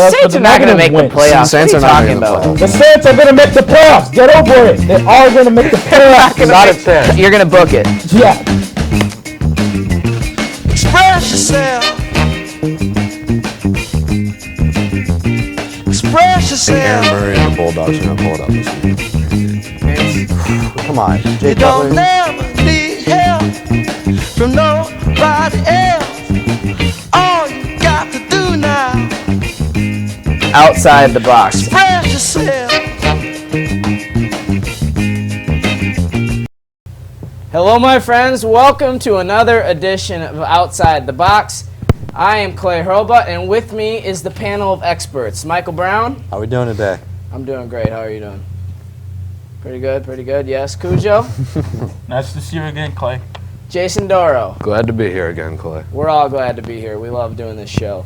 Saints are not going to make the playoffs. Saints are not talking about. The Saints are going to make the playoffs. Get over it. They are going to make the playoffs. Not a chance. You're going to book it. Yeah. Express yourself. Express yourself. Aaron Murray and the Bulldogs are going to pull it out this week. Come on. You don't never need help from nobody else. All you got to do now. Outside the box. Express yourself. Hello, my friends. Welcome to another edition of Outside the Box. I am Clay Hurlbut, and with me is the panel of experts. Michael Brown. How are we doing today? I'm doing great. How are you doing? Pretty good, pretty good. Yes. Coudjo. Nice to see you again, Clay. Jason Dorow. Glad to be here again, Clay. We're all glad to be here. We love doing this show.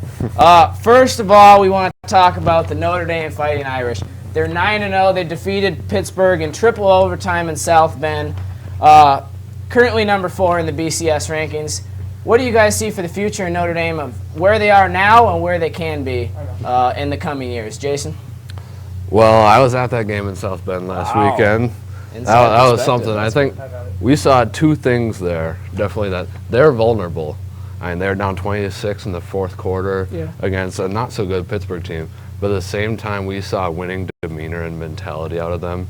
First of all, we want to talk about the Notre Dame Fighting Irish. They're 9-0. They defeated Pittsburgh in triple overtime in South Bend. Currently number 4 in the BCS rankings. What do you guys see for the future in Notre Dame of where they are now and where they can be in the coming years? Jason? Well, I was at that game in South Bend last weekend. That was something. I think we saw two things there. Definitely that they're vulnerable. I mean, they're down 20-6 in the fourth quarter against a not-so-good Pittsburgh team. But at the same time, we saw winning demeanor and mentality out of them.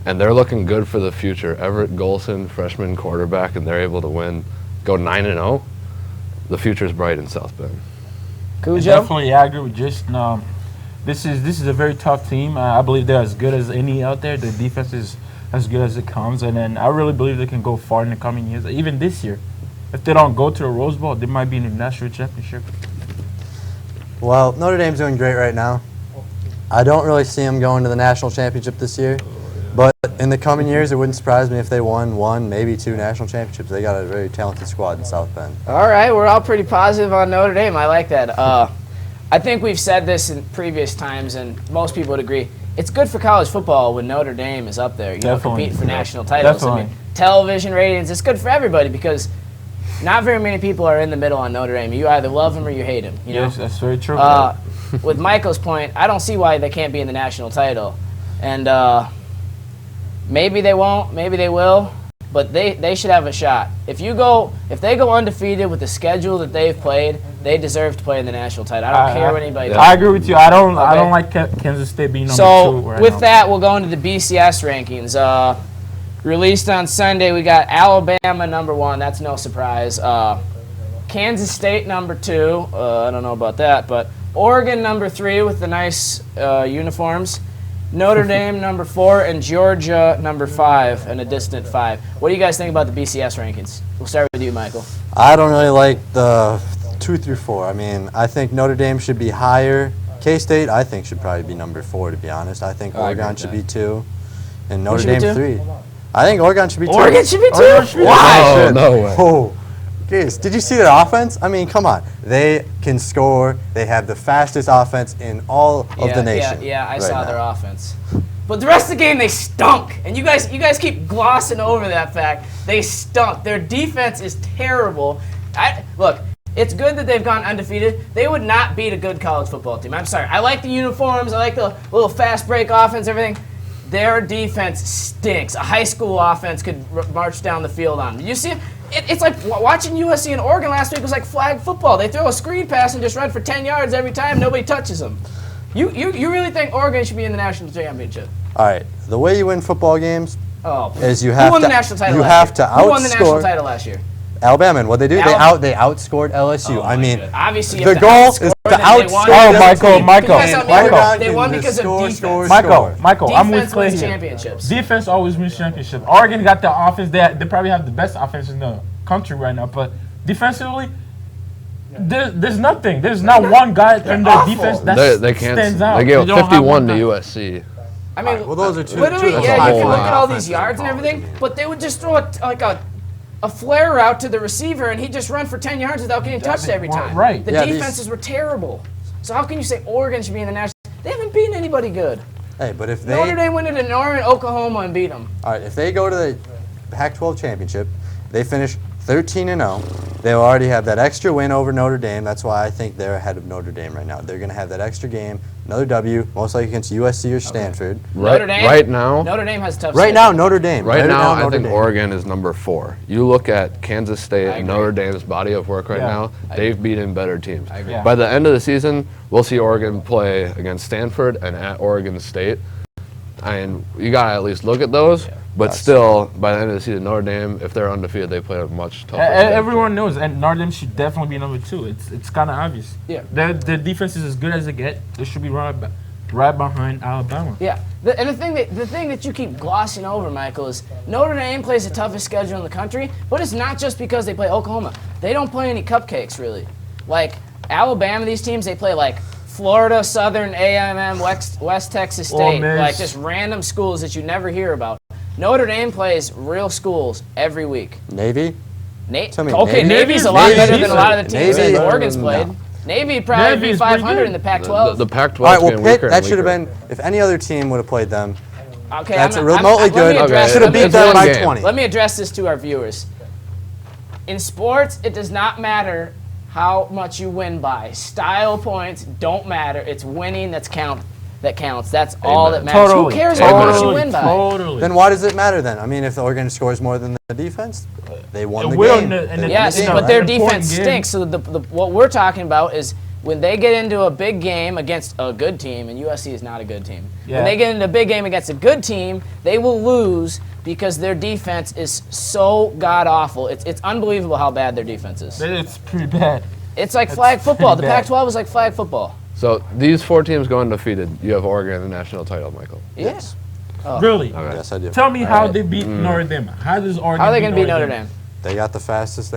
And they're looking good for the future. Everett Golson, freshman quarterback, and they're able to go 9-0. The future's bright in South Bend. Coudjo? Definitely, I agree with Jason. This is a very tough team. I believe they're as good as any out there. The defense is as good as it comes, and then I really believe they can go far in the coming years. Even this year, if they don't go to the Rose Bowl, they might be in the national championship. Well, Notre Dame's doing great right now. I don't really see them going to the national championship this year, but in the coming years, it wouldn't surprise me if they won one, maybe 2 national championships. They got a very talented squad in South Bend. All right, we're all pretty positive on Notre Dame. I like that. I think we've said this in previous times, and most people would agree. It's good for college football when Notre Dame is up there, competing for national titles. Definitely. I mean, television ratings, it's good for everybody because not very many people are in the middle on Notre Dame. You either love them or you hate them. You know? Yes, that's very true. With Michael's point, I don't see why they can't be in the national title. And maybe they won't, maybe they will, but they should have a shot. If they go undefeated with the schedule that they've played, they deserve to play in the national title. I don't care what anybody thinks. I agree with you. I don't like Kansas State being number 2 right with now. that, we'll go into the BCS rankings. Released on Sunday, we got Alabama number 1. That's no surprise. Kansas State number 2. I don't know about that, but Oregon number 3 with the nice uniforms. Notre Dame number 4 and Georgia number 5 and a distant 5. What do you guys think about the BCS rankings? We'll start with you, Michael. I don't really like the 2 through 4. I mean, I think Notre Dame should be higher. K-State, I think, should probably be number 4, to be honest. I think Oregon should be 2, and Notre Dame 3. I think Oregon should be 2. Oregon should be 2? Why? Oh, no way. Oh, guys, did you see their offense? I mean, come on. They can score. They have the fastest offense in all of the nation. Yeah, I right saw now. their offense. But the rest of the game, they stunk. And you guys keep glossing over that fact. They stunk. Their defense is terrible. Look, it's good that they've gone undefeated. They would not beat a good college football team. I'm sorry. I like the uniforms. I like the little fast break offense, everything. Their defense stinks. A high school offense could march down the field on them. Did you see it? It's like watching USC and Oregon last week was like flag football. They throw a screen pass and just run for 10 yards every time. Nobody touches them. You really think Oregon should be in the national championship? All right. The way you win football games is you have to. Who won the national title last year? Who won the national title last year? Alabama. And what they do? They outscored LSU. Oh, I mean, obviously the goal is to outscore. Oh, Michael. They won because of defense. Michael, I'm with Clay wins here. Championships. Defense always wins championships. Oregon got the offense. They probably have the best offense in the country right now. But defensively, there's nothing. There's not one guy in the defense that stands out. They gave 51 to USC. I mean, well, those are two. Literally, that's yeah, a you can whole look at all lot. these yards and everything, but they would just throw a flare route to the receiver, and he'd just run for 10 yards without getting touched every time. Right. The defenses were terrible. So how can you say Oregon should be in the national? They haven't beaten anybody good. Hey, but if they Notre Dame went into Norman, Oklahoma, and beat them. all right, if they go to the Pac-12 championship, they finish 13-0. They will already have that extra win over Notre Dame. That's why I think they're ahead of Notre Dame right now. They're going to have that extra game, another W, most likely against USC or Stanford. Notre Dame? Right now, Notre Dame has a tough Right schedule. now, Notre Dame. Right now, I Notre think Dame. Oregon is number 4. You look at Kansas State and agree. Notre Dame's body of work right Yeah. now, they've beaten better teams. I agree. Yeah. By the end of the season, we'll see Oregon play against Stanford and at Oregon State. And you got to at least look at those. But still, by the end of the season, Notre Dame, if they're undefeated, they play a much tougher schedule. Everyone knows, and Notre Dame should definitely be number 2. It's kind of obvious. Yeah. Their defense is as good as it gets. They should be right behind Alabama. Yeah, and the thing that you keep glossing over, Michael, is Notre Dame plays the toughest schedule in the country, but it's not just because they play Oklahoma. They don't play any cupcakes, really. Like, Alabama, these teams, they play, like, Florida, Southern, A&M, West Texas State, Miss. like, just random schools that you never hear about. Notre Dame plays real schools every week. Navy? Tell me, Okay, Navy? Navy's a lot Navy's better than a lot of the teams Navy? that Oregon's played. No. Navy would probably Navy be is pretty 500 good. in the Pac-12. The Pac-12 All right, well, getting Pitt, weaker that and should have weaker. been, if any other team would have played them, Okay, that's I'm- remotely let me good. address- Should have let me- beat It's them one by game. 20. Let me address this to our viewers. In sports, it does not matter how much you win by. Style points don't matter. It's winning that counts. That's all that matters. Totally. Who cares how much you win by? Totally. Then why does it matter then? I mean, if the Oregon scores more than the defense, they won the will, game. and They won Yes, the game, but right? their An important defense game. stinks. So what we're talking about is when they get into a big game against a good team, and USC is not a good team. Yeah. When they get into a big game against a good team, they will lose because their defense is so god-awful. It's unbelievable how bad their defense is. It's pretty bad. It's like flag football. The pretty bad. Pac-12 is like flag football. So these 4 teams go undefeated. You have Oregon in the national title, Michael. Yes. Really? Okay. Yes, I do. Tell me how right. they beat Notre Dame. How does Oregon How are they going to beat Notre Dame? They got the fastest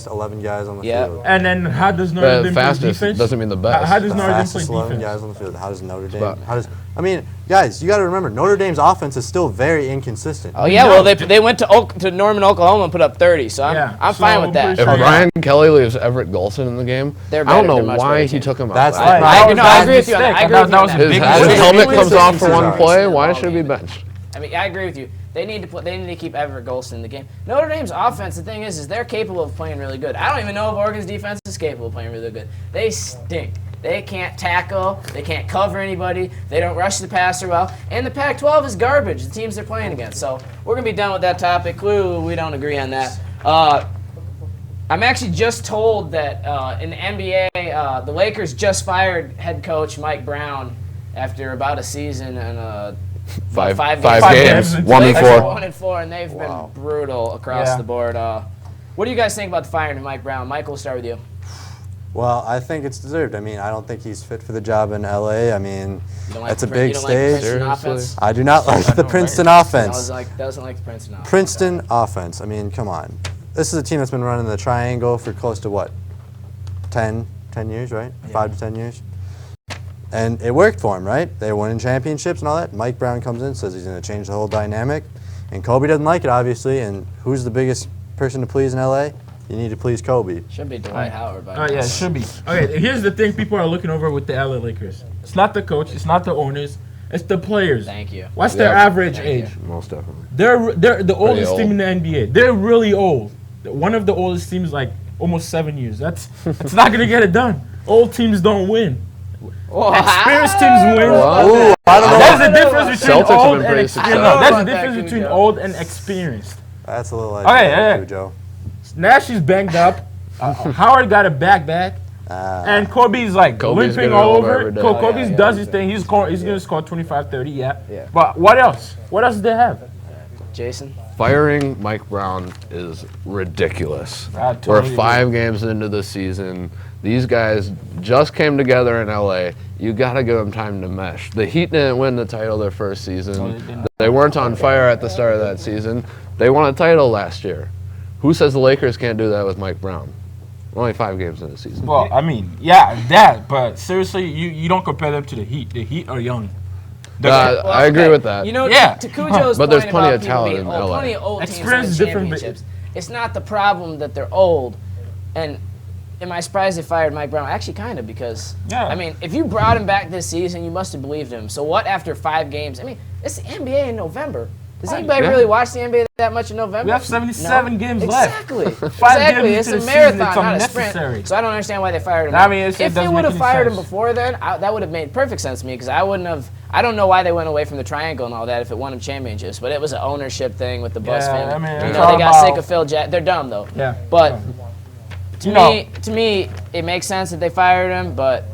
11 guys on the Yeah. field. And then how does Notre The Dame play fastest defense? doesn't mean the best. How does The Notre Dame play fastest 11 guys defense? on the field. How does Notre Dame? But- How does? I mean, guys, you got to remember Notre Dame's offense is still very inconsistent. Oh yeah, well they went to Norman, Oklahoma and put up 30, so Yeah, I'm so fine with that. pretty If sure- Brian Kelly leaves Everett Golson in the game, They're I better. don't They're know much why better he team. took him out. That's last the night. problem. I agree with you on that. I agree with you on That that. was a His, big His his helmet defense comes is off for one bizarre. play. Why should he be benched? I mean, I agree with you. They need to keep Everett Golson in the game. Notre Dame's offense, the thing is they're capable of playing really good. I don't even know if Oregon's defense is capable of playing really good. They stink. They can't tackle. They can't cover anybody. They don't rush the passer well. And the Pac-12 is garbage, the teams they're playing against. So we're going to be done with that topic. Clearly, we don't agree on that. I'm actually just told that in the NBA, the Lakers just fired head coach Mike Brown after about a season and Five games. games. 1-4. 1-4, and they've been brutal across Yeah. the board. What do you guys think about the firing of Mike Brown? Michael, we'll start with you. Well, I think it's deserved. I mean, I don't think he's fit for the job in LA. I mean, You don't like that's a the big you don't stage. Like the Princeton Seriously? offense? I do not like the Princeton offense. Doesn't like the Princeton offense. Princeton offense. I mean, come on. This is a team that's been running the triangle for close to what? 10 years, right? 5 to 10 years. And it worked for him, right? They were winning championships and all that. Mike Brown comes in, says he's going to change the whole dynamic. And Kobe doesn't like it, obviously. And who's the biggest person to please in LA? You need to please Kobe. Should be Dwight Howard. By Oh yeah, it should be. Okay, here's the thing: people are looking over with the LA Lakers. It's not the coach, it's not the owners, it's the players. Thank you. What's their Yeah. average Thank age? Most definitely. They're the oldest old. team in the NBA. They're really old. One of the oldest teams, like almost 7 years. That's not gonna get it done. Old teams don't win. Experienced teams win. Ooh, I don't know. That's the difference between Celtics have old been and pretty experienced. successful. No, that's the About that, difference between Coudjo. old and experienced. That's a little Okay, yeah. Coudjo. Nash is banged up. Howard got a back. And Kobe's like Kobe's limping gonna all go over over. every day. Kobe's does his thing. He's going to score 25, 30, yeah. But what else? What else do they have? Jason. Firing Mike Brown is ridiculous. I totally We're 5 games into the season. These guys just came together in LA. You got to give them time to mesh. The Heat didn't win the title their first season. They weren't on fire at the start of that season. They won a title last year. Who says the Lakers can't do that with Mike Brown? We're only 5 games into the season. Well, I mean, yeah, that. But seriously, you don't compare them to the Heat. The Heat are young. I agree with that. You know, Yeah. to Coudjo's But there's point plenty about of people talent being in old, LA. plenty of old teams Experience win is different, but- championships. It's not the problem that they're old. And am I surprised they fired Mike Brown? Actually, kind of, because, Yeah. I mean, if you brought him back this season, you must have believed him. So what after 5 games? I mean, it's the NBA in November. Does anybody really watch the NBA that much in November? We have 77 games left. Exactly. 5 exactly. games It's into a the marathon, season, it's not a unnecessary. sprint. So I don't understand why they fired him. I mean, it if doesn't they make would have any fired him sense. before then, that would have made perfect sense to me because I wouldn't have. I don't know why they went away from the triangle and all that if it won them championships, but it was an ownership thing with the Buss family. I mean, you it's know, all they got sick about- of Phil Jackson. They're dumb though. Yeah. But Yeah. to me, it makes sense that they fired him, but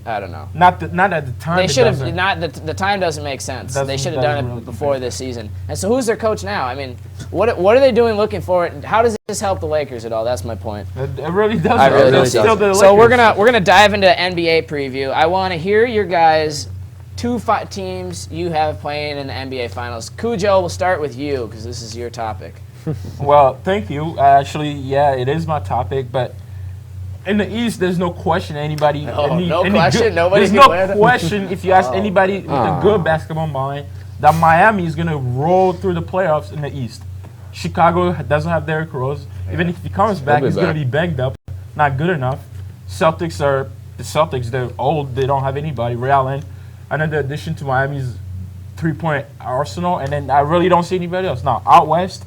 I don't know. Not at the time. They it should have doesn't. not. The time doesn't make sense. They Doesn't- should have done doesn't it really before make this season. And so, who's their coach now? I mean, what are they doing looking for it? How does this help the Lakers at all? That's my point. It really doesn't. I really It's don't. still the So we're Lakers. gonna dive into NBA preview. I want to hear your guys' two teams you have playing in the NBA Finals. Coudjo, we'll start with you because this is your topic. Well, thank you. Actually, yeah, it is my topic, but in the East, there's no question anybody. No, any, no any question? Good, Nobody there's can no wear that? question if you ask anybody with a good basketball mind that Miami is gonna roll through the playoffs in the East. Chicago doesn't have Derrick Rose. Even if he comes back, be he's gonna back. be banged up, not good enough. Celtics are the Celtics. They're old. They don't have anybody. Ray Allen. Another addition to Miami's three-point arsenal, and then I really don't see anybody else. Now out west,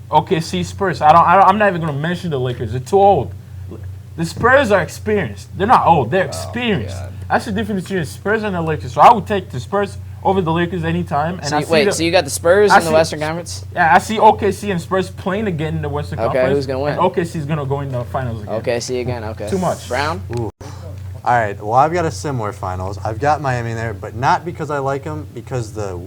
OKC Spurs. I'm not even gonna mention the Lakers. They're too old. The Spurs are experienced. They're not old. They're experienced. That's the difference between the Spurs and the Lakers. So I would take the Spurs over the Lakers anytime. And So you got the Spurs in the Western Conference? Yeah, I see OKC and Spurs playing again in the Western Conference. Okay, who's gonna win? And OKC is gonna go in the finals again. Okay, see you again. Okay. Too much. Brown? All right. Well, I've got a similar finals. I've got Miami in there, but not because I like them, because the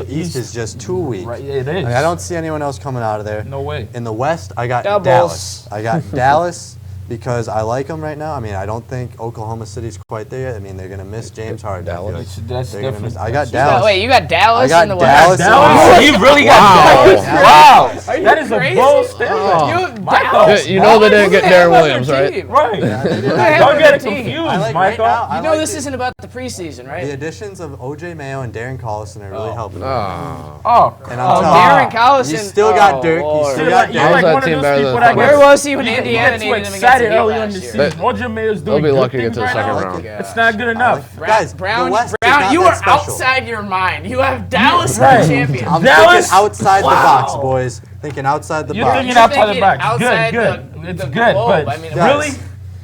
East is just too weak. Right, it is. I mean, I don't see anyone else coming out of there. No way. In the West, I got Doubles. Dallas. I got Dallas because I like them right now. I mean, I don't think Oklahoma City's quite there yet. I mean, they're going to miss James Harden. I feel like. That's They're gonna definitely. miss- I got You Dallas. got, wait, you got Dallas I got in the Dallas. West? Dallas. You really got Dallas. Wow. Are you That is a crazy? bold statement. You Michael. Dallas? You know they didn't get Who the Darren hell on Williams, their right? team? Right. have Don't get it their team? confused, I like right Michael. now. I You know like this it. isn't about the preseason, right? The additions of O.J. Mayo and Darren Collison are really helping. Oh, And I'm telling Darren you, Collison. you still got Dirk. You Lord. still You're got like, you're How's like that one of team those better than people the that Thunder? Where was he when you get Indiana too needed him against the excited Heat early last on the year? season. OJ Mayo's They'll doing be good lucky to get things to the right second now. round. It's not good enough. Guys, Brown, the West is Brown, not you that are special. outside your mind. You have Dallas Right. as champion. I'm Dallas? thinking outside the box, Wow. boys. Thinking outside the You're box. thinking You're outside the thinking box. outside Good. the It's good, globe. but I mean, really?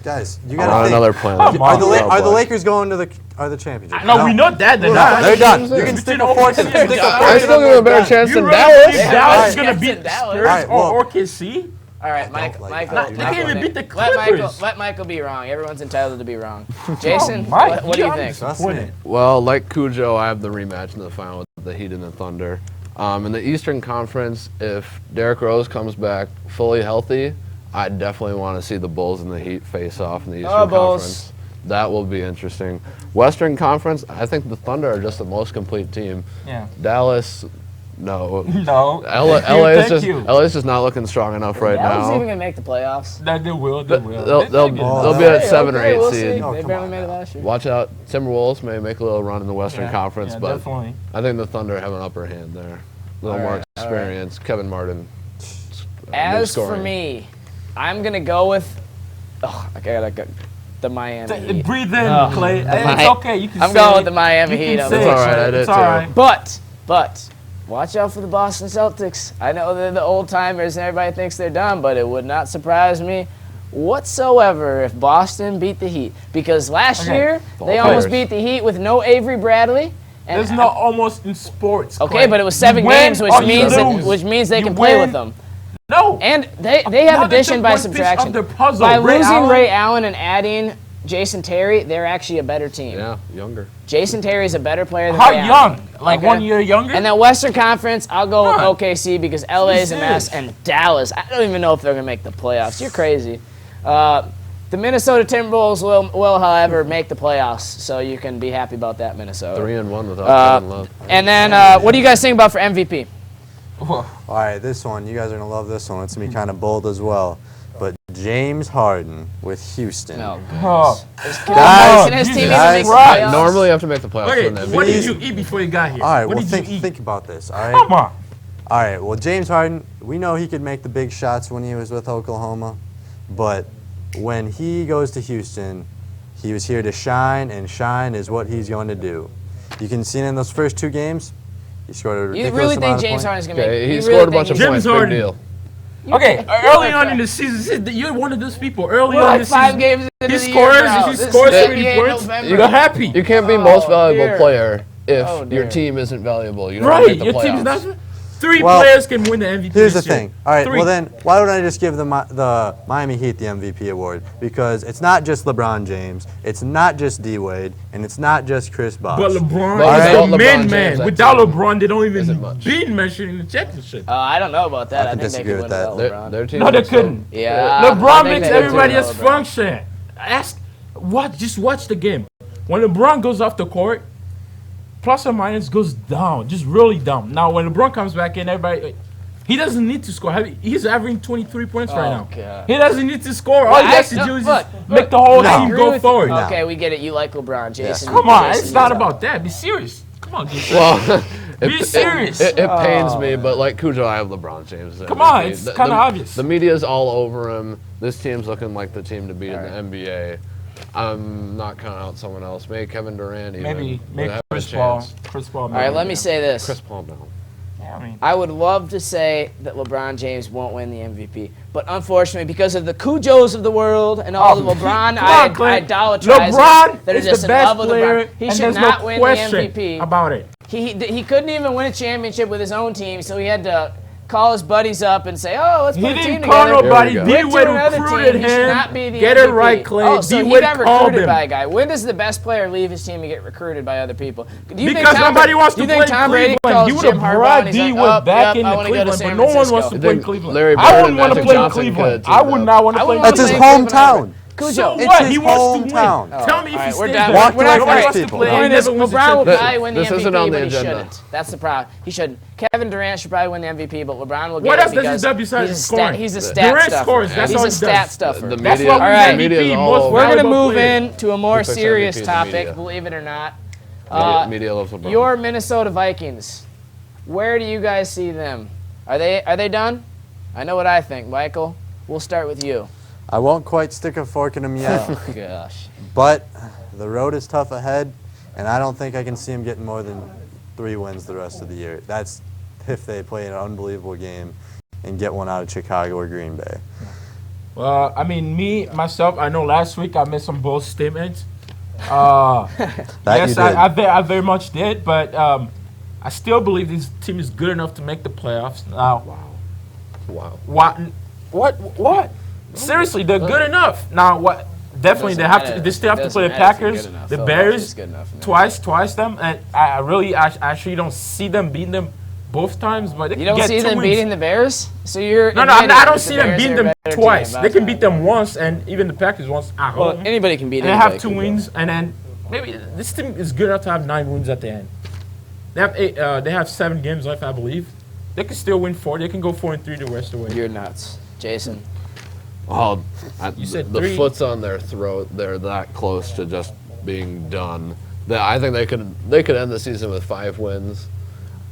Guys, you On gotta think. another planet. Come on. Are the Lakers going to the championship? No, we know that they're No, not. they're done. You Between can stick a OKC fortune. and Stick a Dallas. I fortune. still give them a better chance You than really Dallas. think Dallas is gonna Yeah, beat Dallas. Spurs Alright, well- or OKC? All right, don't Michael. like Michael. that. They can't even beat the Let Michael. Clippers. Let Michael be wrong. Everyone's entitled to be wrong. Jason, Mike, what do you I'm think? disappointed. Well, like Coudjo, I have the rematch in the final with the Heat and the Thunder. In the Eastern Conference, if Derrick Rose comes back fully healthy, I definitely want to see the Bulls and the Heat face off in the Eastern Bulls. Conference. That will be interesting. Western Conference, I think the Thunder are just the most complete team. Yeah. Dallas, no. No. LA Thank you. is just not looking strong enough right Dallas now. even gonna make the playoffs. That they will. They will. They'll be at Hey, 7 or okay, 8 we'll seed. see. Oh, They come barely on made it now. last year. Watch out, Timberwolves may make a little run in the Western Conference, Yeah, but definitely. I think the Thunder have an upper hand there. A little more experience. Kevin Martin. new As for scoring. me, I'm gonna go with. Oh, I gotta go. The Miami Heat. Breathe in, Clay. It's okay. You can I'm say going it. with the Miami You can Heat. say I'm It's it. all right, I did It's too. all right. But watch out for the Boston Celtics. I know they're the old timers and everybody thinks they're done, but it would not surprise me whatsoever if Boston beat the Heat. Because last year they almost beat the Heat with no Avery Bradley. And There's no almost in sports. okay, Clay. but it was 7 You win games, which or you means they You can play win. with them. No. And they Now have they addition took by one piece subtraction. of their puzzle. By Ray losing Allen. Ray Allen and adding Jason Terry, they're actually a better team. Yeah, younger. Jason Terry is a better player than How Ray Allen. young? Like Okay. 1 year younger? And then Western Conference, I'll go with Huh. OKC because LA is a mess, Jesus. and Dallas. I don't even know if they're gonna make the playoffs. You're crazy. The Minnesota Timberwolves will, however, make the playoffs, so you can be happy about that, Minnesota. 3-1 without Kevin Love. And then, what do you guys think about for MVP? All right, this one, you guys are going to love this one. It's going to be kind of bold as well. But James Harden with Houston. No. Oh. Guys, Can his team even guys, make the right. playoffs? Normally, you have to make the playoffs Okay, to win what MVP. did you eat before you got here? All right, what well, did you eat? think about this, all right? Come on. All right, well, James Harden, we know he could make the big shots when he was with Oklahoma, but when he goes to Houston, he was here to shine, and shine is what he's going to do. You can see it in those first 2 games. He scored a You ridiculous really amount think of James points. Harden's going to make Okay, it? he You scored really a bunch of think points. James Big Harden. deal. Okay, early on in the season, you're one of those people. Early We're on in like the 5 season, games into he the scores. year now. He This is scores the 70 NBA points. November. You're happy. You can't be most valuable dear. player if Oh, your dear. team isn't valuable. You don't Right, make the your playoffs. team's not. 3 Well, players can win the MVP. Here's the this year. thing. All right, 3. well then, why don't I just give the Miami Heat the MVP award? Because it's not just LeBron James, it's not just D Wade, and it's not just Chris Bosh. But LeBron But is without the LeBron main James, man. that Without team LeBron, they don't even isn't much. be mentioned in the championship. I don't know about that. I I can think they disagree could with win that. without LeBron. Their team No, they is so- couldn't. Yeah. I LeBron think makes they could everybody win else without LeBron. function. Just watch the game. When LeBron goes off the court, plus or minus goes down, just really down. Now when LeBron comes back in, everybody, he doesn't need to score. He's averaging 23 points right now. God. He doesn't need to score. All he has to do is just make the whole I team agree go with you. forward. Okay, we get it. You like LeBron, Jason. Come on, Jason, it's not you know. about that. Be serious. Come on, Jason. Well, Be serious. It pains me, but like Coudjo, I have LeBron James. Come on, it's kinda obvious. The media's all over him. This team's looking like the team to beat in the NBA. I'm not counting out someone else. Maybe Kevin Durant even. Maybe would have a Chris Paul. chance. Chris Paul. All right, let me say this. Chris Paul now. Yeah, I mean, I would love to say that LeBron James won't win the MVP, but unfortunately, because of the Coudjos of the world and all the LeBron idolatrizers LeBron that are is just the in best love with player, LeBron, he and should there's not no win question the MVP. about it. He couldn't even win a championship with his own team, so he had to call his buddies up and say, "Oh, let's He put a team didn't call together." nobody. There D we Went Wade to another recruited team. He should him. not be the Get it MVP. right, Clay. Oh, so D he Wade got called recruited him. by a guy. When does the best player leave his team to get recruited by other people? Do you think Because Tom nobody wants do to you play think Tom Brady Cleveland. calls He would Jim have Harbaugh brought and he's D like, Wade "Oh, back yep, I into wanna go to Cleveland, San but no one wants Francisco." to play in Cleveland. Larry I Bird wouldn't and want to Magic play in Johnson Cleveland. could I team would up. not want to I play in wouldn't That's his wanna Cleveland. play in hometown. Coudjo. So It's what? his He wants to win. hometown. Tell me if he Alright, we're stays done. there. Walk We're to not those gonna- wants to people. play. The He point is, never wins the LeBron will championship. probably win the This isn't MVP, on the but he agenda. shouldn't. That's the problem. He shouldn't. Kevin Durant should probably win the MVP, but LeBron will get What it else does he because do besides he's a scoring? he's a stat Durant stuffer. scores, that's He's all a he stat does. stuffer. The That's media, why we All right. the media is MVP, all most over. We're going to valuable move player. in to a more Who picks serious MVP in the topic, media? believe it or not. Media loves LeBron. Your Minnesota Vikings. Where do you guys see them? Are they done? I know what I think, Michael. We'll start with you. I won't quite stick a fork in him yet, Gosh. but the road is tough ahead, and I don't think I can see him getting more than 3 wins the rest of the year. That's if they play an unbelievable game and get one out of Chicago or Green Bay. Well, I mean, myself, I know last week I made some bold statements. That you Yes, did. I very much did, but I still believe this team is good enough to make the playoffs. Now, Wow. what? Seriously, they're good enough. Now, what? Definitely, they have to. They still have to play the Packers, the Bears, twice them, and I actually don't see them beating them both times. But they You can don't get see 2 them wins. beating the Bears? So you're No, admitting I don't that see the them Bears beating are a them better twice. team. They can beat them once, and even the Packers once at Well, home. anybody can beat And they anybody. have 2 wins, and then maybe this team is good enough to have 9 wins at the end. They have they have 7 games left, I believe. They can still win 4. They can go 4-3 the rest of the way. You're nuts. Jason. Oh, You said the 3. foot's on their throat. They're that close to just being done. I think they could end the season with 5 wins.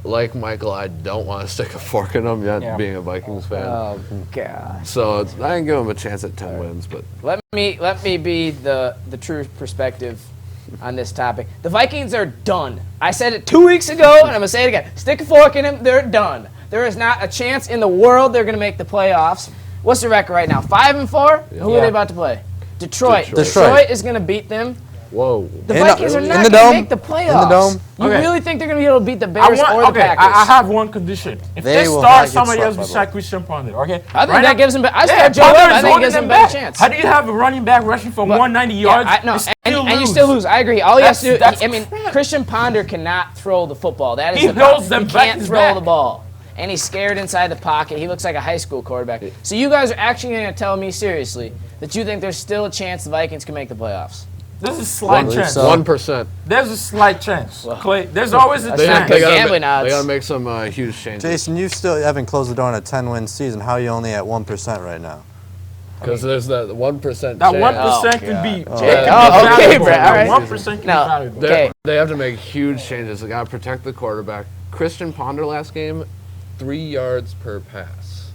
Like Michael, I don't want to stick a fork in them yet, Yeah. being a Vikings fan. Oh God. So I can give them a chance at 10 wins, but Let me be the true perspective on this topic. The Vikings are done. I said it 2 weeks ago, and I'm gonna say it again. Stick a fork in them. They're done. There is not a chance in the world they're gonna make the playoffs. What's the record right now? 5-4. Who are they about to play? Detroit. Detroit is gonna beat them. whoa. The In the- Vikings are in not the gonna dome? make the playoffs. In the dome? You Okay. really think they're gonna be able to beat the Bears or the Okay, Packers? I have one condition. If They they will start not get somebody swept else by beside Buffalo. Christian Ponder, okay? I think Right that now- gives them. I Yeah, start Joe Webb. Ponder I is think it gives holding them them a back. better chance. How do you have a running back rushing for 190 yards? And you still lose. I agree. All he has to do, That's I mean, crap. Christian Ponder cannot throw the football. That is He the problem. holds them He back can't his throw back. the ball. And he's scared inside the pocket. He looks like a high school quarterback. So you guys are actually going to tell me seriously that you think there's still a chance the Vikings can make the playoffs? There's a slight chance. so. 1%. There's a slight chance. Clay, there's always a That's not chance. good gambling odds. They gotta make some huge changes. Jason, you still haven't closed the door on a 10-win season. How are you only at 1% right now? Because there's that 1% That chance. 1% can be. Oh, it can be okay, valuable. Brett, all That right. 1% can Now, be valuable. okay. They have to make huge changes. They got to protect the quarterback. Christian Ponder last game, 3 yards per pass.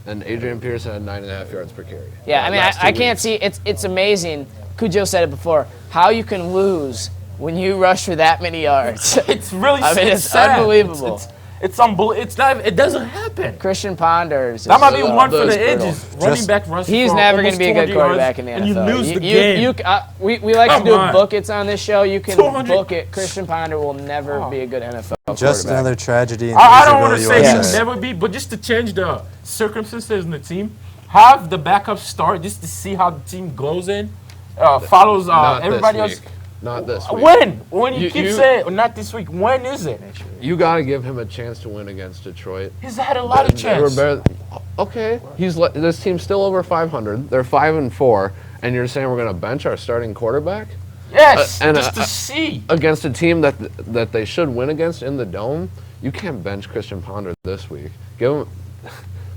And Adrian Peterson had 9.5 yards per carry. Yeah, I mean, Last I 2 can't weeks. see. It's amazing. Coudjo said it before. How you can lose when you rush for that many yards. It's really I mean, it's it's sad. unbelievable. It's unbelievable. It's not. It doesn't happen. Christian Ponders. That might be one for those the edges. Running back rushing. He's for never going to almost be a good 200 quarterback yards, in the NFL. And you lose the game. We like Come to do on. book-its on this show. You can 200 book it. Christian Ponder will never be a good NFL Just quarterback. another tragedy. In I don't want to miserable say USA. he'll never be, but just to change the circumstances in the team, have the backup start just to see how the team goes in, follows Not everybody this else. week. Not this week. When you keep saying not this week, when is it? You got to give him a chance to win against Detroit. He's had a lot of They were chance. better- Okay, this team's still over 500. They're 5-4, and you're saying we're going to bench our starting quarterback Yes, and, just to see. against a team that they should win against in the dome? You can't bench Christian Ponder this week.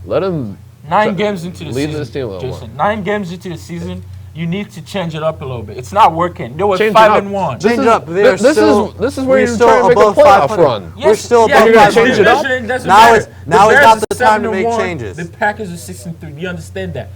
Let him 9 games into the lead season, this team a little more. Jason. 9 games into the season, you need to change it up a little bit. It's not working. They were Change it 5-1. Change it up. They are This still, is where we're you're still trying to make a above playoff 500. run. We're still yeah, above you're gonna 500. change it up? It doesn't Now matter. is- now is Bears not are the time to make 7-1. changes. The Packers are 6-3. You understand that?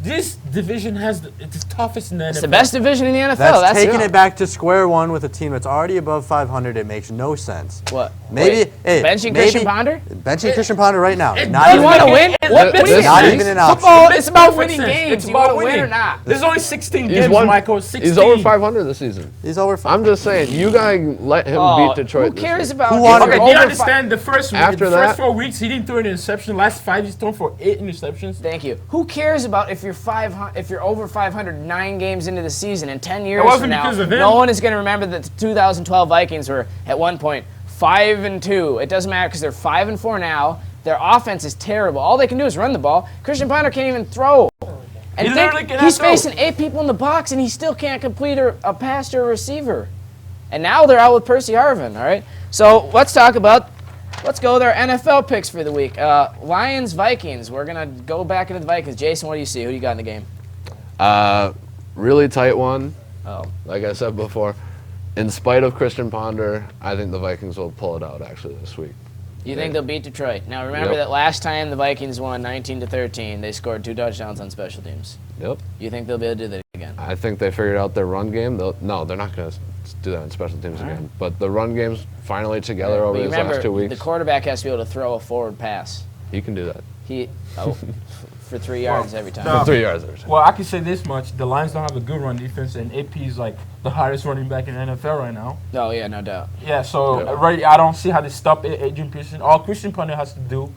This division it's the toughest in the NFL. It's the best division in the NFL. That's taking it. it back to square one with a team that's already above 500. It makes no sense. What? Maybe Benching Christian Ponder? Benching Christian Ponder right now. It Not You even, want to win? What? This- What do you not this- even an option. Football, it's about Perfect winning sense. games. It's You want to about win or winning. not? There's only 16 He's games, won. Michael. 16. He's over 500 this season. He's over 500. I'm just saying, you gotta let him Oh, beat Detroit. Who this cares week. about Who if wanted- you're Okay, do you over understand the first week? After the that- first 4 weeks, he didn't throw an interception. Last 5, he's thrown for 8 interceptions. Thank you. Who cares about if you're 500, if you're over 500 9 games into the season and 10 years wasn't from now? because of him. No one is going to remember that the 2012 Vikings were at one point 5-2. It doesn't matter because they're 5-4 now. Their offense is terrible. All they can do is run the ball. Christian Ponder can't even throw. And He literally cannot he's throw. facing 8 people in the box and he still can't complete a pass to a receiver. And now they're out with Percy Harvin. All right. So let's go with our NFL picks for the week. Lions, Vikings. We're going to go back into the Vikings. Jason, what do you see? Who do you got in the game? Really tight one. Oh. Like I said before, in spite of Christian Ponder, I think the Vikings will pull it out actually this week. You think they'll beat Detroit? Now remember Yep. that last time the Vikings won 19-13, they scored 2 touchdowns on special teams. Yep. You think they'll be able to do that again? I think they figured out their run game. No, they're not going to do that in special teams again. But the run game's finally together over But these remember, last 2 weeks. the quarterback has to be able to throw a forward pass. He can do that. For 3 yards every time. no. 3 yards every time. Well, I can say this much: the Lions don't have a good run defense, and AP is like the highest running back in the NFL right now. Oh yeah, no doubt. Yeah, so Yeah. I don't see how they stop Adrian Peterson. All Christian Ponder has to do,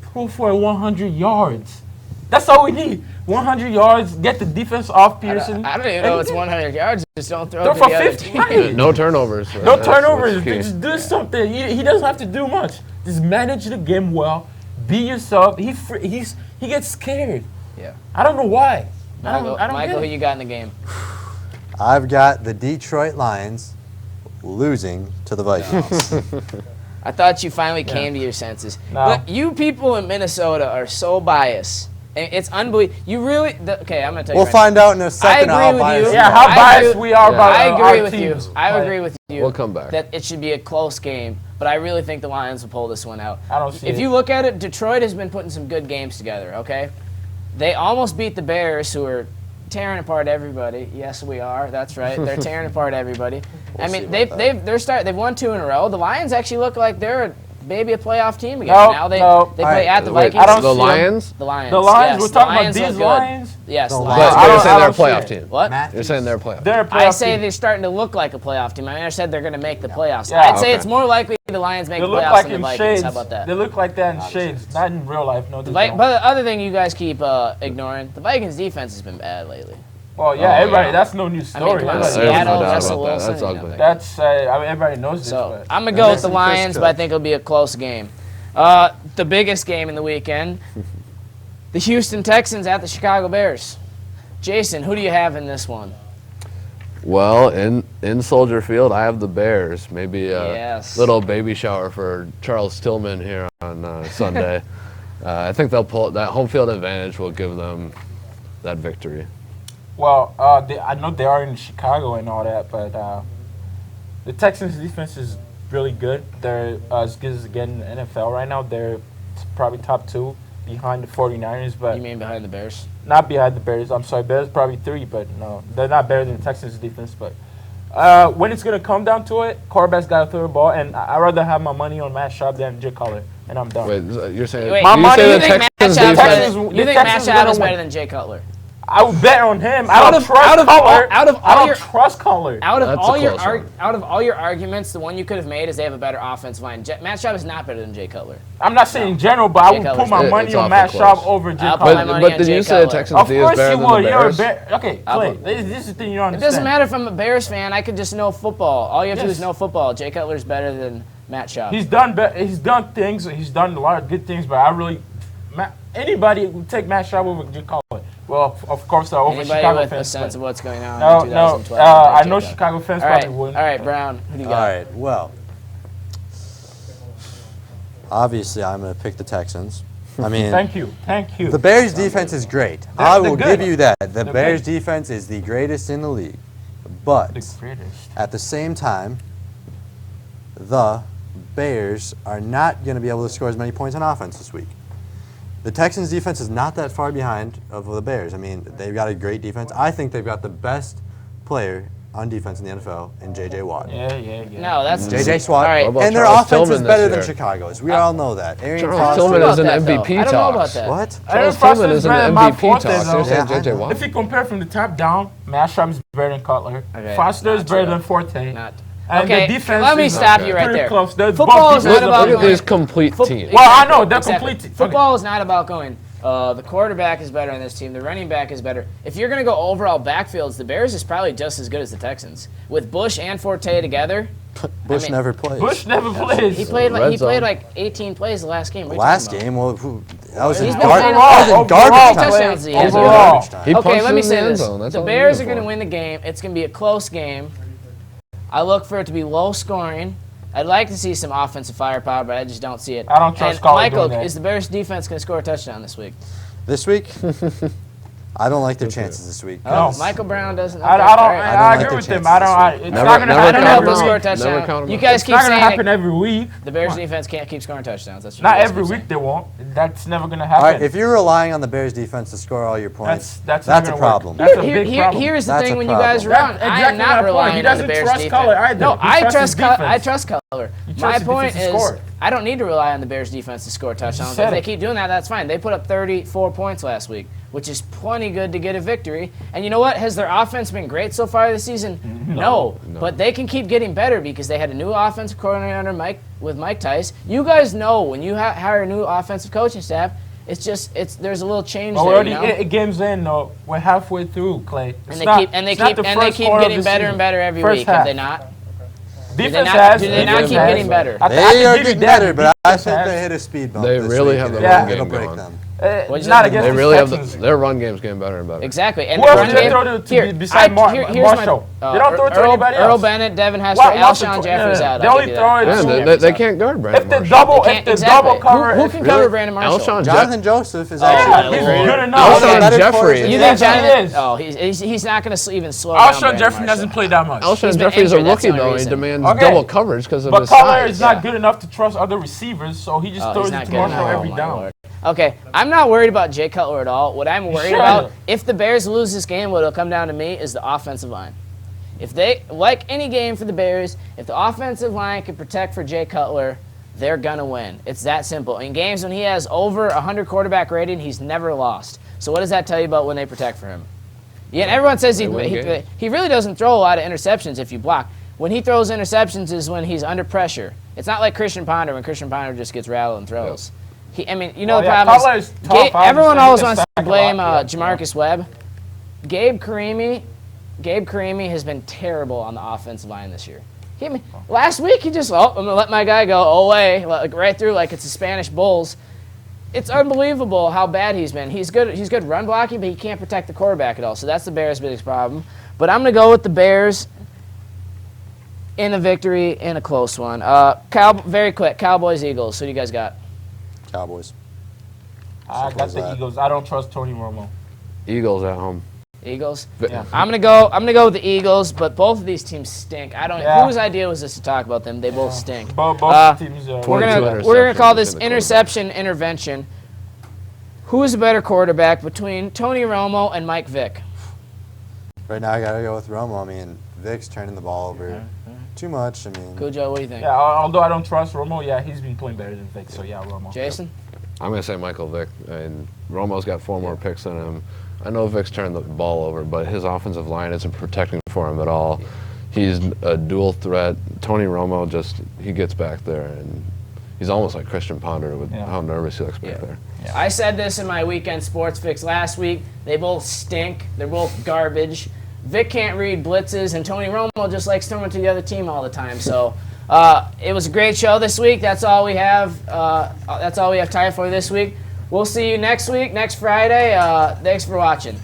throw for 100 yards. That's all we need. 100 yards, get the defense off Peterson. I don't even know it's 100 yards. Just don't throw Throw it to for the other 50, team. right. No turnovers. No That's turnovers. key. Just do something. He doesn't have to do much. Just manage the game well. Be yourself. He gets scared. Yeah. I don't know why. I Michael, don't Michael, get who it. you got in the game? I've got the Detroit Lions losing to the Vikings. I thought you finally came to your senses. No. But you people in Minnesota are so biased. And it's unbelievable. You really. Okay, I'm going to tell you. We'll right find out in a I second agree how with biased you. we Yeah, are. how I biased agree- we are about I agree our with teams. you. I agree with you. We'll come back. That it should be a close game, but I really think the Lions will pull this one out. I don't see If it. you look at it, Detroit has been putting some good games together. Okay, they almost beat the Bears, who are tearing apart everybody. Yes, we are. That's right. They're tearing apart everybody. I mean, they've won 2 in a row. The Lions actually look like they're maybe a playoff team again. No, Now they no. play Alright, at the Wait, Vikings. I don't the see 'em. Lions? The Lions. The Lions. Yes, We're the talking Lions about look these good. Lions. Yes, The the Lions. Lions. But I you're don't- saying I they're a don't playoff see it. team. What? You're saying they're a playoff. They're a playoff I say team. they're starting to look like a playoff team. I said they're going to make the playoffs. Yeah. I'd say Okay. it's more likely the Lions make They the look playoffs like than the in Vikings. shades. How about that? They look like that in shades, not in real life. No, they But don't. the other thing you guys keep ignoring, the Vikings defense has been bad lately. Well, yeah, Oh, everybody. yeah. That's no new story. come on, There's Everybody- no Seattle, doubt Russell about that. Wilson, That's you ugly. know. That's I mean, everybody knows this. So but I'm gonna go with the Listen to Chris Lions, Cook. but I think it'll be a close game. The biggest game in the weekend, the Houston Texans at the Chicago Bears. Jason, who do you have in this one? Well, in Soldier Field, I have the Bears. Maybe a Yes. little baby shower for Charles Tillman here on Sunday. I think they'll pull that home field advantage will give them that victory. Well, I know they are in Chicago and all that, but the Texans' defense is really good. They're as good as again in the NFL right now. They're probably top 2 behind the 49ers, but You mean behind the Bears? not behind the Bears. I'm sorry, Bears probably 3, but no, they're not better than the Texans' defense. But When it's gonna come down to it, quarterback's gotta throw the ball, and I'd rather have my money on Matt Schaub than Jay Cutler, and I'm done. Wait, you're saying Wait, My you money- say you the think Matt Texans Schaub defense? you think Matt Texans Schaub gonna is better win. than Jay Cutler? I would bet on him. I Out don't of- trust out of all- Cutler. out of all I don't your- trust Cutler. Out of That's a all your close one. out of all your arguments, the one you could have made is they have a better offensive line. Matt Schaub is not better than Jay Cutler. I'm not saying in general, but I Jay would Cutler's put my better. money It's on awful Matt close. Schaub over Jay I'll put Cutler. my money But on did Jay you say the Cutler. Texans Of D is course better you than the would. You're a Bears? bear. Okay, I'll Clay. put- This is the thing you don't It understand. doesn't matter if I'm a Bears fan. I could just know football. All you have to do is Yes. know football. Jay Cutler's better than Matt Schaub. He's done things. He's done a lot of good things, but I really, anybody would take Matt Schaub over Jay Cutler. Well, of course, over Anybody Chicago with a fans. sense of what's going on No, in no. 2012. I Jay know Cutler. Chicago fans All right, probably wouldn't. all right, Brown. Who do you All got? right, well, obviously I'm going to pick the Texans. I mean, Thank you. the Bears' defense is great. They're I will good. give you that. The They're Bears' good. defense is the greatest in the league. But The greatest. at the same time, the Bears are not going to be able to score as many points on offense this week. The Texans' defense is not that far behind of the Bears. I mean, they've got a great defense. I think they've got the best player on defense in the NFL in J.J. Watt. Yeah. No, that's J.J. Swat. All right. What about And their Charles offense is Tillman better this than year? Chicago's. We all know that. Arian Charles Foster. Tillman about is in that, though. MVP I don't know about talks. that. What? Charles Foster Tillman is in better than Matt MVP Forte, talks. though. You're saying Yeah, I J.J. know. Watt? If you compare from the top down, Matt Schaub is better than Cutler. Okay, Foster is not better true. than Forte. Not. And Okay, the defense let me is stop you right pretty there. close. They're Football both is not defensive about Look at going- this complete team. Well, I know they're Exactly. complete. Football is not about going. The quarterback is better on this team. The running back is better. If you're going to go overall backfields, the Bears is probably just as good as the Texans. With Bush and Forte together, Bush mean, never plays. Bush never plays. he played Red zone. like 18 plays the last game. What are you Last talking about? game, well, that was in He's been garbage. playing That was in overall. garbage Overall. time. Touchdowns he has. Overall. Garbage time. He Okay, punched let in me the say end this. zone. That's The all we Bears need are it going to for. win the game. It's going to be a close game. I look for it to be low scoring. I'd like to see some offensive firepower, but I just don't see it. I don't trust And Colin Michael, doing that. is the Bears defense going to score a touchdown this week? This week, I don't like their chances this week. No. Michael Brown doesn't. I okay, don't. all right. I like agree their with him. chances I don't. this It's Never- not gonna never I don't know if happen they'll every score a week. Never touchdown. count 'em You out. guys It's keep not gonna saying happen it. every week. The Bears defense can't keep scoring touchdowns. That's what Not you guys every keep week saying. they won't. That's never gonna All happen. right, if you're relying on the Bears defense to score all your points, That's not a gonna work. problem. That's a big problem. Here's the That's thing a when you guys are problem. on. That's I am exactly my not point. relying He on the doesn't Bears trust defense. Cutler either. No, He I trusts trust his defense. I trust Cutler. trust My his point defense to is, score. I don't need to rely on the Bears defense to score touchdowns. said If they it. keep doing that, that's fine. They put up 34 points last week, which is plenty good to get a victory. And you know what? Has their offense been great so far this season? No. But they can keep getting better because they had a new offensive coordinator with Mike Tice. You guys know when you hire a new offensive coaching staff, it's just there's a little change Well, we're there. already You know? 8 games in, though. We're halfway through, Clay. And they keep getting better and better every week. Have they not? Defense do they not keep getting better? They are getting better, but I think they hit a speed bump. They this really week, have and the run it'll game break going. them. What'd you Not say? against They the really have Texans. their run game's getting better and better. Exactly. And Who the else run do they game, throw to here, beside here's Marshall? my, They don't throw it to Earl, anybody Earl else. Bennett, Devin Hester, Alshon Jeffries out. They I'll only give you throw that. it. Yeah, Alshon they Jeffries can't out. guard Brandon If they Marshall. double, They if can't- they exactly. double cover, Who can cover Brandon Marshall? Alshon Jonathan Joseph is Yeah, actually he's great. good enough. Alshon better Jeffrey. quarterback. You Yes, think he Jonathan? is. Oh, he's not going to even slow down. Alshon Brandon Jeffrey Marshall. doesn't play that much. Alshon He's been Jeffrey's a injured, that's rookie, the only though. He reason. demands Okay. double coverage because of But his Cutler size. is not good enough to trust other receivers, so he just Oh, throws he's it not to good Marshall enough. every Oh, my down. Lord. Okay, I'm not worried about Jay Cutler at all. What I'm worried Sure. about, if the Bears lose this game, what'll come down to me is the offensive line. If they, like any game for the Bears, if the offensive line can protect for Jay Cutler, they're going to win. It's that simple. In games when he has over 100 quarterback rating, he's never lost. So what does that tell you about when they protect for him? Yeah, and everyone says he really doesn't throw a lot of interceptions if you block. When he throws interceptions is when he's under pressure. It's not like Christian Ponder when Christian Ponder just gets rattled and throws. I mean, you know Oh, the yeah, problem Cutler is, is tough, everyone obviously. always He wants gets to sacked a blame lot, Jamarcus Webb. Gabe Carimi has been terrible on the offensive line this year. Last week he just, I'm going to let my guy go away, like right through like it's the Spanish Bulls. It's unbelievable how bad he's been. He's good run blocking, but he can't protect the quarterback at all. So that's the Bears' biggest problem. But I'm going to go with the Bears in a victory in a close one. Very quick, Cowboys, Eagles. Who do you guys got? Cowboys. I got the Eagles. I don't trust Tony Romo. Eagles at home. Eagles. Yeah. I'm gonna go with the Eagles, but both of these teams stink. Yeah. Whose idea was this to talk about them? They both stink. Both teams are. We're 22 gonna call this interceptions in the interception intervention. Who is a better quarterback between Tony Romo and Mike Vick? Right now, I got to go with Romo. I mean, Vic's turning the ball over too much. I mean, Coudjo, what do you think? Yeah, although I don't trust Romo, yeah, he's been playing better than Vic, so yeah, Romo. Jason? I'm going to say Michael Vick. And Romo's got 4 more picks than him. I know Vic's turned the ball over, but his offensive line isn't protecting for him at all. He's a dual threat. Tony Romo he gets back there, and he's almost like Christian Ponder with how nervous he looks back there. Yeah. I said this in my weekend sports fix last week. They both stink. They're both garbage. Vic can't read blitzes, and Tony Romo just likes throwing to the other team all the time. So it was a great show this week. That's all we have. That's all we have time for this week. We'll see you next week, next Friday. Thanks for watching.